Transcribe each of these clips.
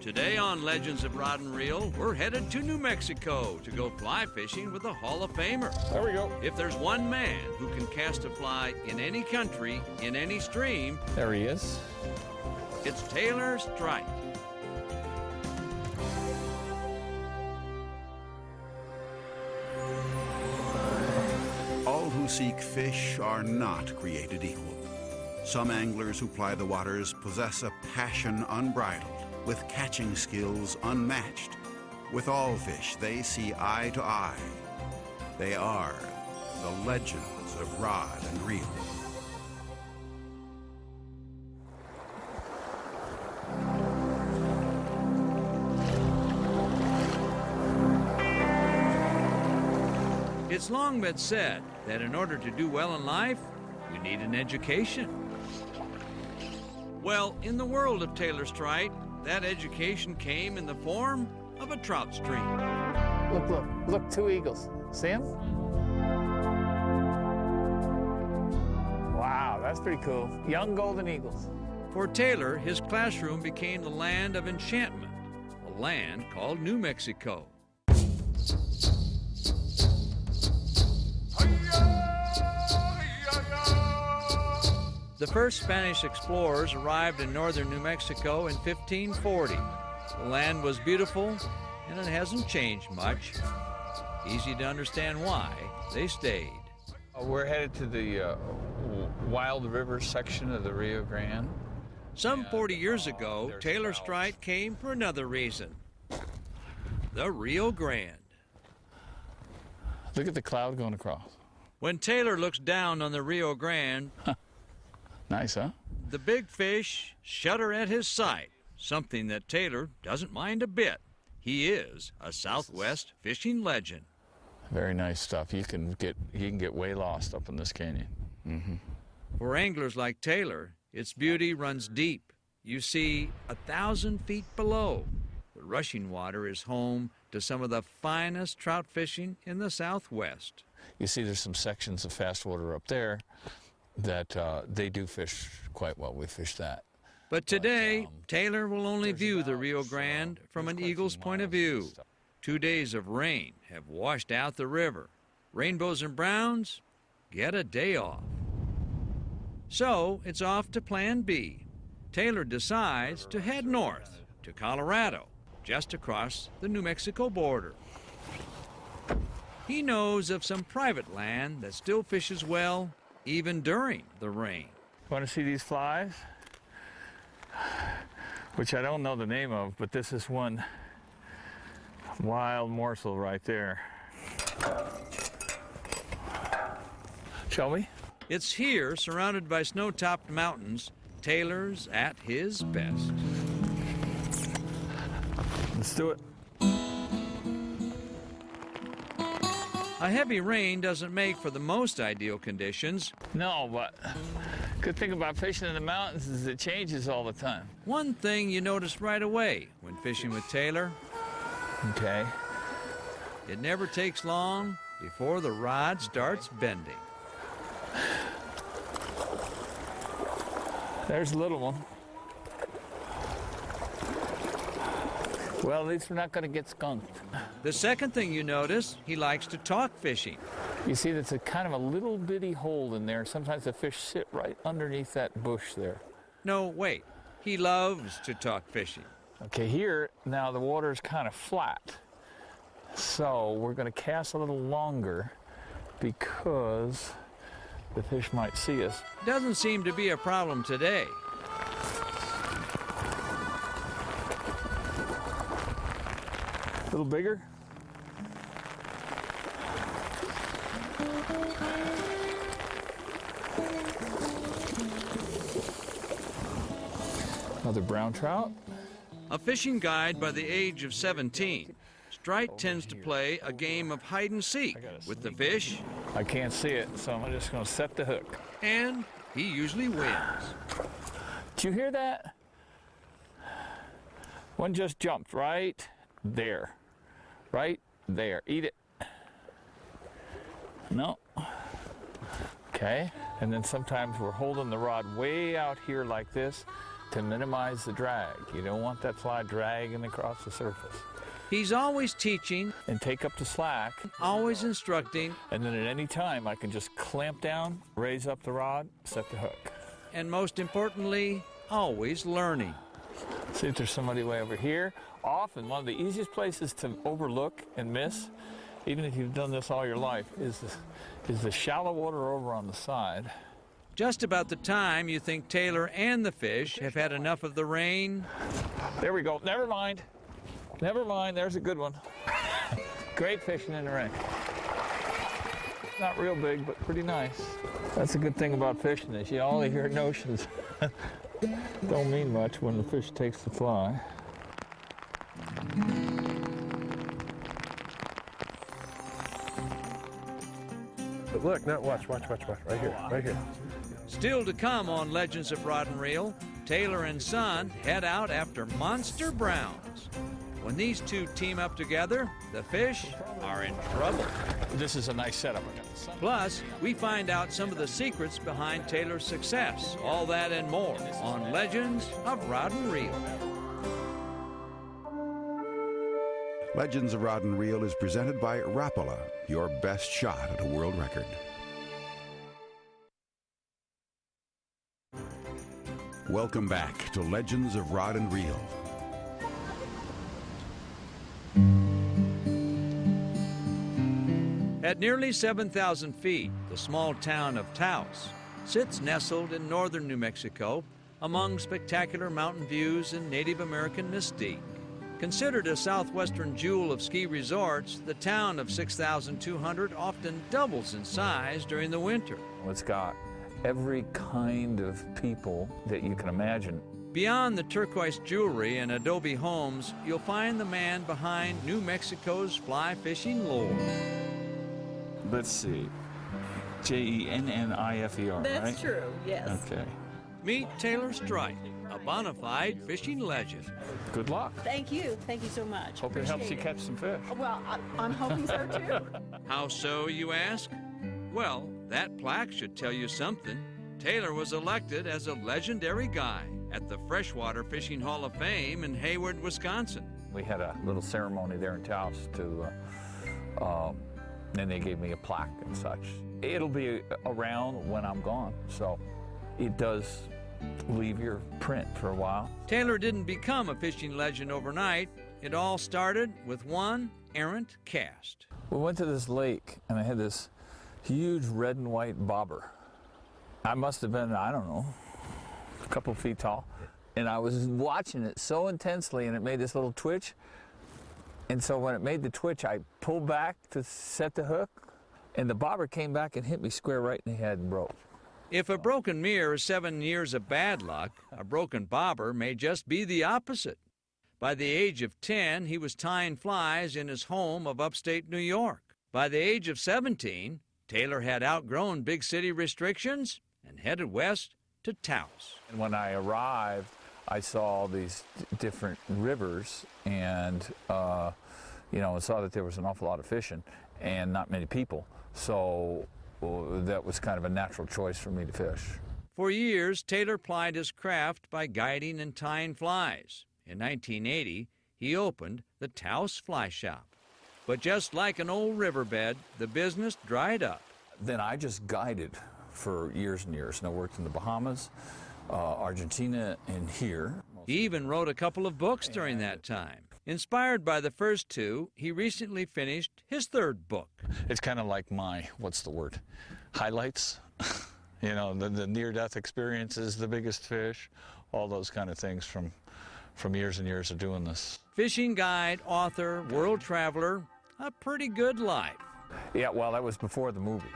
Today on Legends of Rod and Reel, we're headed to New Mexico to go fly fishing with a Hall of Famer. There we go. If there's one man who can cast a fly in any country, in any stream, There he is. it's Taylor Strite. All who seek fish are not created equal. Some anglers who ply the waters possess a passion unbridled, with catching skills unmatched. With all fish, they see eye to eye. They are the legends of Rod and Reel. It's long been said that in order to do well in life, you need an education. Well, in the world of Taylor Strite, that education came in the form of a trout stream. Look, two eagles. See them? Wow, that's pretty cool. Young golden eagles. For Taylor, his classroom became the land of enchantment, a land called New Mexico. The first Spanish explorers arrived in northern New Mexico in 1540. The land was beautiful, and it hasn't changed much. Easy to understand why they stayed. We're headed to the Wild River section of the Rio Grande. Some 40 years ago, Taylor Strite came for another reason. The Rio Grande. Look at the cloud going across. When Taylor looks down on the Rio Grande, Nice, huh? the big fish shudder at his sight, something that Taylor doesn't mind a bit. He is a Southwest fishing legend. Very nice stuff. You can get way lost up in this canyon. For anglers like Taylor, its beauty runs deep. You see, 1,000 feet below, the rushing water is home to some of the finest trout fishing in the Southwest. You see there's some sections of fast water up there that they do fish quite well. We fish that. But today, Taylor will only view the Rio Grande from an eagle's point of view. 2 days of rain have washed out the river. Rainbows and browns get a day off. So it's off to Plan B. Taylor decides to head north to Colorado, just across the New Mexico border. He knows of some private land that still fishes well, even during the rain. Want to see these flies? Which I don't know the name of, but this is one wild morsel right there. Shall we? It's here, surrounded by snow-topped mountains, Taylor's at his best. Let's do it. A heavy rain doesn't make for the most ideal conditions. No, but good thing about fishing in the mountains is it changes all the time. One thing you notice right away when fishing with Taylor, Okay. it never takes long before the rod starts bending. There's a little one. Well, at least we're not going to get skunked. The second thing you notice, he likes to talk fishing. You see, there's a kind of a little bitty hole in there. Sometimes the fish sit right underneath that bush there. No, wait. He loves to talk fishing. Okay, here, now the water's kind of flat. So we're going to cast a little longer because the fish might see us. Doesn't seem to be a problem today. A little bigger? Another brown trout. A fishing guide by the age of 17, Strite tends to play a game of hide and seek with the fish, I can't see it, so I'm just going to set the hook. and he usually wins. Did you hear that? One just jumped right there. Right there. Eat it. No. Okay. And then sometimes we're holding the rod way out here like this, to minimize the drag. You don't want that fly dragging across the surface. He's always teaching, And take up the slack, always instructing, and then at any time I can just clamp down, raise up the rod, set the hook. and most importantly, always learning. See if there's somebody way over here. Often one of the easiest places to overlook and miss, even if you've done this all your life, is the shallow water over on the side. Just about the time you think Taylor and the fish have had enough of the rain, There we go. Never mind. Never mind. There's a good one. Great fishing in the rain. Not real big, but pretty nice. That's a good thing about fishing is all of your notions don't mean much when the fish takes the fly. But look, now watch, right here. still to come on Legends of Rod and Reel, Taylor and Son head out after monster browns. When these two team up together, the fish are in trouble. This is a nice setup. Plus, we find out some of the secrets behind Taylor's success. All that and more on Legends of Rod and Reel. Legends of Rod and Reel is presented by Rapala, your best shot at a world record. Welcome back to Legends of Rod and Reel. At nearly 7,000 feet, the small town of Taos sits nestled in northern New Mexico among spectacular mountain views and Native American mystique. Considered a southwestern jewel of ski resorts, the town of 6,200 often doubles in size during the winter. It's got every kind of people that you can imagine. Beyond the turquoise jewelry and adobe homes, you'll find the man behind New Mexico's fly fishing lore. Let's see. Jennnifer, right? That's true, yes. Okay. Meet Taylor Strike, a bona fide fishing legend. Good luck. Thank you so much. Hope it helps you Appreciate catch some fish. Well, I'm hoping so too. How so, you ask? Well, that plaque should tell you something. Taylor was elected as a legendary guy at the Freshwater Fishing Hall of Fame in Hayward, Wisconsin. We had a little ceremony there in Taos and they gave me a plaque and such. It'll be around when I'm gone, so it does leave your print for a while. Taylor didn't become a fishing legend overnight. It all started with one errant cast. We went to this lake, and I had this huge red and white bobber. I must have been, I don't know, a couple feet tall. And I was watching it so intensely, and it made this little twitch. And so when it made the twitch, I pulled back to set the hook, and the bobber came back and hit me square right in the head and broke. If a broken mirror is 7 years of bad luck, a broken bobber may just be the opposite. By the age of 10, he was tying flies in his home of upstate New York. By the age of 17, Taylor had outgrown big city restrictions and headed west to Taos. And when I arrived, I saw all these different rivers and, saw that there was an awful lot of fishing and not many people. So that was kind of a natural choice for me to fish. For years, Taylor plied his craft by guiding and tying flies. In 1980, he opened the Taos Fly Shop. But just like an old riverbed, the business dried up. Then I just guided for years and years. And I worked in the Bahamas, Argentina, and here. He even wrote a couple of books during that time. Inspired by the first two, he recently finished his third book. It's kind of like my, highlights. The near-death experiences, the biggest fish, all those kind of things from years and years of doing this. Fishing guide, author, world traveler, a pretty good life. Yeah, well, that was before the movie.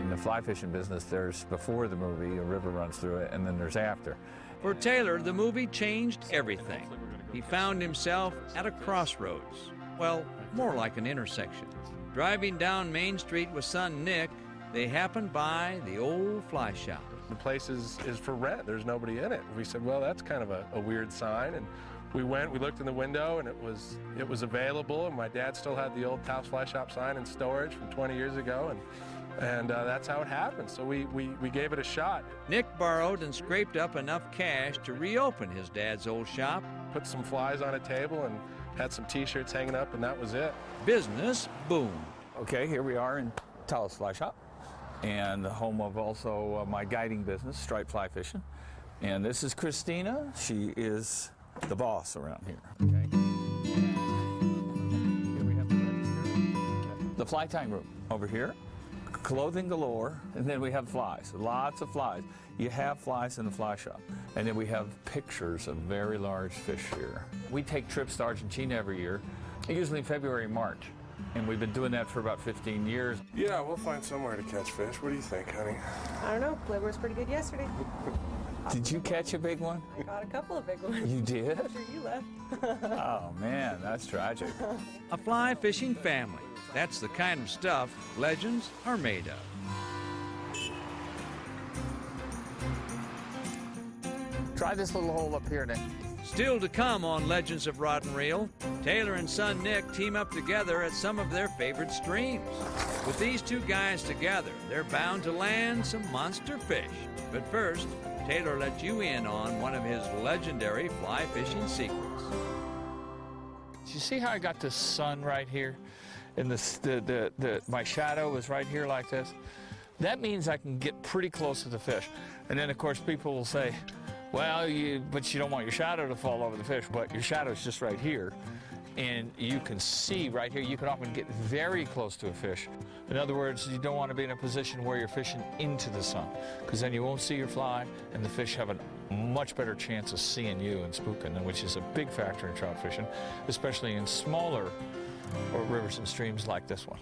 In the fly fishing business, there's before the movie, a river runs through it, and then there's after. For Taylor, the movie changed everything. He found himself at a crossroads. Well, more like an intersection. Driving down Main Street with son Nick, they happened by the old fly shop. The place is for rent. There's nobody in it. We said, well, that's kind of a weird sign. And we looked in the window, and it was available. And my dad still had the old Taos Fly Shop sign in storage from 20 years ago. And And that's how it happened. So we gave it a shot. Nick borrowed and scraped up enough cash to reopen his dad's old shop. Put some flies on a table and had some t-shirts hanging up, and that was it. Business boomed. Okay, here we are in Taos Fly Shop, and the home of also my guiding business, Striped Fly Fishing. And this is Christina. She is the boss around here. Okay. Here we have the fly tying room over here. Clothing galore, and then we have flies, lots of flies. You have flies in the fly shop. And then we have pictures of very large fish here. We take trips to Argentina every year, usually in February and March. And we've been doing that for about 15 years. Yeah, we'll find somewhere to catch fish. What do you think, honey? I don't know. Liver was pretty good yesterday. Did you catch a big one? I got a couple of big ones. You did? I'm sure you left. Oh man, that's tragic. A fly fishing family. That's the kind of stuff legends are made of. Try this little hole up here, Nick. Still to come on Legends of Rod and Reel, Taylor and son Nick team up together at some of their favorite streams. With these two guys together, they're bound to land some monster fish. But first, Taylor lets you in on one of his legendary fly fishing secrets. Do you see how I got the sun right here? And my shadow is right here like this? That means I can get pretty close to the fish. And then, of course, people will say, well, but you don't want your shadow to fall over the fish. But your shadow's just right here. And you can see right here, you can often get very close to a fish. In other words, you don't want to be in a position where you're fishing into the sun, because then you won't see your fly, and the fish have a much better chance of seeing you and spooking them, which is a big factor in trout fishing, especially in smaller rivers and streams like this one.